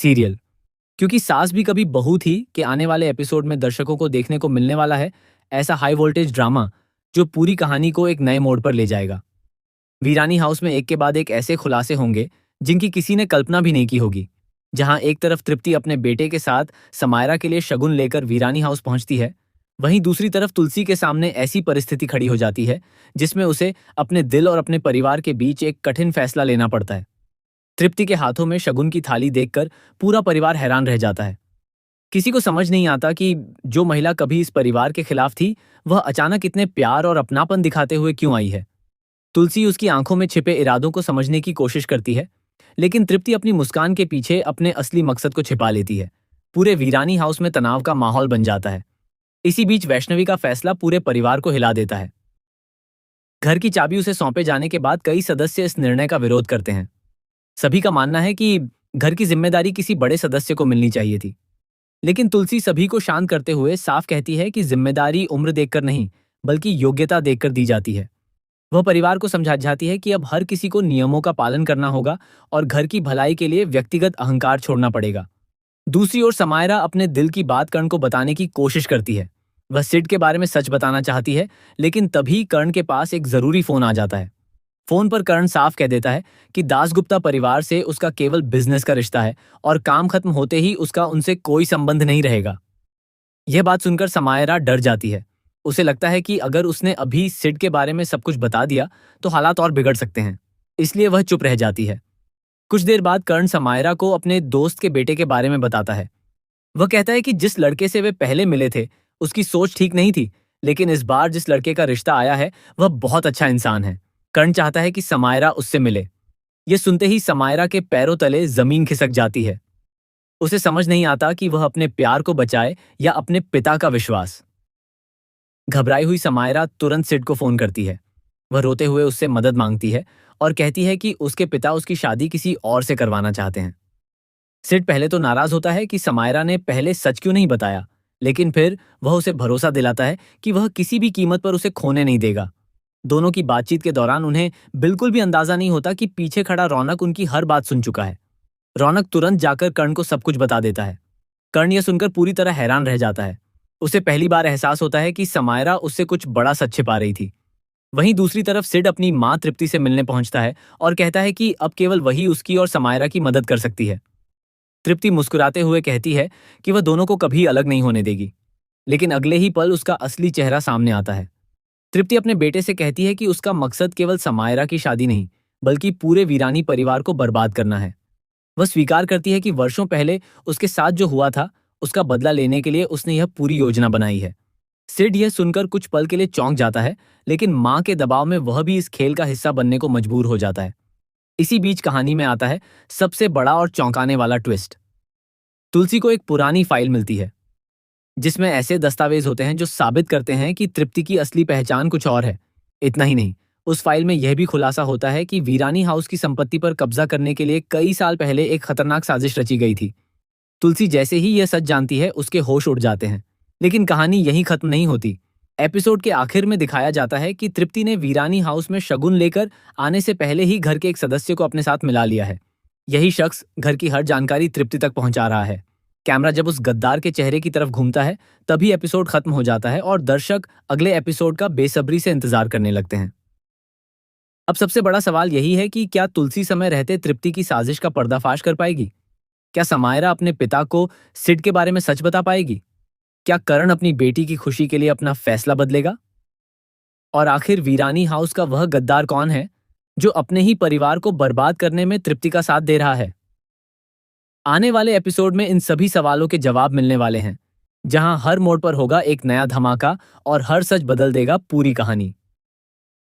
Serial. क्योंकि सास भी कभी बहू थी कि आने वाले एपिसोड में दर्शकों को देखने को मिलने वाला है ऐसा हाई वोल्टेज ड्रामा जो पूरी कहानी को एक नए मोड़ पर ले जाएगा। वीरानी हाउस में एक के बाद एक ऐसे खुलासे होंगे जिनकी किसी ने कल्पना भी नहीं की होगी। जहां एक तरफ तृप्ति अपने बेटे के साथ समायरा के लिए शगुन लेकर वीरानी हाउस पहुंचती है, वहीं दूसरी तरफ तुलसी के सामने ऐसी परिस्थिति खड़ी हो जाती है जिसमें उसे अपने दिल और अपने परिवार के बीच एक कठिन फैसला लेना पड़ता है। तृप्ति के हाथों में शगुन की थाली देखकर पूरा परिवार हैरान रह जाता है। किसी को समझ नहीं आता कि जो महिला कभी इस परिवार के खिलाफ थी, वह अचानक इतने प्यार और अपनापन दिखाते हुए क्यों आई है। तुलसी उसकी आंखों में छिपे इरादों को समझने की कोशिश करती है, लेकिन तृप्ति अपनी मुस्कान के पीछे अपने असली मकसद को छिपा लेती है। पूरे वीरानी हाउस में तनाव का माहौल बन जाता है। इसी बीच वैष्णवी का फैसला पूरे परिवार को हिला देता है। घर की चाबी उसे सौंपे जाने के बाद कई सदस्य इस निर्णय का विरोध करते हैं। सभी का मानना है कि घर की जिम्मेदारी किसी बड़े सदस्य को मिलनी चाहिए थी, लेकिन तुलसी सभी को शांत करते हुए साफ कहती है कि जिम्मेदारी उम्र देखकर नहीं, बल्कि योग्यता देखकर दी जाती है। वह परिवार को समझाती है कि अब हर किसी को नियमों का पालन करना होगा और घर की भलाई के लिए व्यक्तिगत अहंकार छोड़ना पड़ेगा। दूसरी ओर समायरा अपने दिल की बात कर्ण को बताने की कोशिश करती है। वह सिड के बारे में सच बताना चाहती है, लेकिन तभी कर्ण के पास एक जरूरी फोन आ जाता है। फोन पर कर्ण साफ कह देता है कि दासगुप्ता परिवार से उसका केवल बिजनेस का रिश्ता है और काम खत्म होते ही उसका उनसे कोई संबंध नहीं रहेगा। यह बात सुनकर समायरा डर जाती है। उसे लगता है कि अगर उसने अभी सिड के बारे में सब कुछ बता दिया तो हालात और बिगड़ सकते हैं, इसलिए वह चुप रह जाती है। कुछ देर बाद कर्ण समायरा को अपने दोस्त के बेटे के बारे में बताता है। वह कहता है कि जिस लड़के से वे पहले मिले थे उसकी सोच ठीक नहीं थी, लेकिन इस बार जिस लड़के का रिश्ता आया है वह बहुत अच्छा इंसान है। कर्ण चाहता है कि समायरा उससे मिले। यह सुनते ही समायरा के पैरों तले जमीन खिसक जाती है। उसे समझ नहीं आता कि वह अपने प्यार को बचाए या अपने पिता का विश्वास। घबराई हुई समायरा तुरंत सिड को फोन करती है। वह रोते हुए उससे मदद मांगती है और कहती है कि उसके पिता उसकी शादी किसी और से करवाना चाहते हैं। सिड पहले तो नाराज होता है कि समायरा ने पहले सच क्यों नहीं बताया, लेकिन फिर वह उसे भरोसा दिलाता है कि वह किसी भी कीमत पर उसे खोने नहीं देगा। दोनों की बातचीत के दौरान उन्हें बिल्कुल भी अंदाजा नहीं होता कि पीछे खड़ा रौनक उनकी हर बात सुन चुका है। रौनक तुरंत जाकर कर्ण को सब कुछ बता देता है। कर्ण यह सुनकर पूरी तरह हैरान रह जाता है। उसे पहली बार एहसास होता है कि समायरा उससे कुछ बड़ा सच छिपा रही थी। वहीं दूसरी तरफ सिड अपनी मां तृप्ति से मिलने पहुंचता है और कहता है कि अब केवल वही उसकी और समायरा की मदद कर सकती है। तृप्ति मुस्कुराते हुए कहती है कि वह दोनों को कभी अलग नहीं होने देगी, लेकिन अगले ही पल उसका असली चेहरा सामने आता है। तृप्ति अपने बेटे से कहती है कि उसका मकसद केवल समायरा की शादी नहीं, बल्कि पूरे वीरानी परिवार को बर्बाद करना है। वह स्वीकार करती है कि वर्षों पहले उसके साथ जो हुआ था उसका बदला लेने के लिए उसने यह पूरी योजना बनाई है। सिड यह सुनकर कुछ पल के लिए चौंक जाता है, लेकिन मां के दबाव में वह भी इस खेल का हिस्सा बनने को मजबूर हो जाता है। इसी बीच कहानी में आता है सबसे बड़ा और चौंकाने वाला ट्विस्ट। तुलसी को एक पुरानी फाइल मिलती है जिसमें ऐसे दस्तावेज होते हैं जो साबित करते हैं कि तृप्ति की असली पहचान कुछ और है। इतना ही नहीं, उस फाइल में यह भी खुलासा होता है कि वीरानी हाउस की संपत्ति पर कब्जा करने के लिए कई साल पहले एक खतरनाक साजिश रची गई थी। तुलसी जैसे ही यह सच जानती है उसके होश उड़ जाते हैं। लेकिन कहानी यहीं खत्म नहीं होती। एपिसोड के आखिर में दिखाया जाता है कि तृप्ति ने वीरानी हाउस में शगुन लेकर आने से पहले ही घर के एक सदस्य को अपने साथ मिला लिया है। यही शख्स घर की हर जानकारी तृप्ति तक पहुंचा रहा है। कैमरा जब उस गद्दार के चेहरे की तरफ घूमता है तभी एपिसोड खत्म हो जाता है और दर्शक अगले एपिसोड का बेसब्री से इंतजार करने लगते हैं। अब सबसे बड़ा सवाल यही है कि क्या तुलसी समय रहते तृप्ति की साजिश का पर्दाफाश कर पाएगी? क्या समायरा अपने पिता को सिड के बारे में सच बता पाएगी? क्या कर्ण अपनी बेटी की खुशी के लिए अपना फैसला बदलेगा? और आखिर वीरानी हाउस का वह गद्दार कौन है जो अपने ही परिवार को बर्बाद करने में तृप्ति का साथ दे रहा है? आने वाले एपिसोड में इन सभी सवालों के जवाब मिलने वाले हैं, जहां हर मोड़ पर होगा एक नया धमाका और हर सच बदल देगा पूरी कहानी।